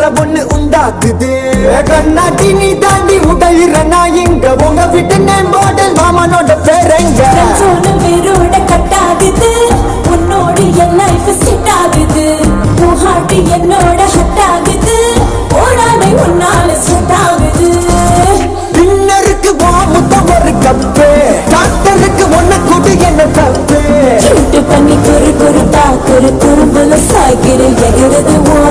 கலவர ஒண்ணு உண்டாக்குது கண்ணாடி நீ தாண்டி உடையிற நான் இங்க உங்க விட்டு மாடல் மாமனோட பேரங்க வேரோட கட்டாகுது உன்னோட என் லைஃப் செட் ஆகுது உன் ஹார்ட் என்னோட ஹட் ஆகுது ஓடாமை உன்னால செட் ஆகுது டின்னருக்கு முத்தம் ஒரு கப்பு டாக்டருக்கு ஒன்ன கூட்டு என்ன தப்பு கியூட் பண்ணி குறு குறுத்தா குறும்புல சாய்கிற எகிறது உன்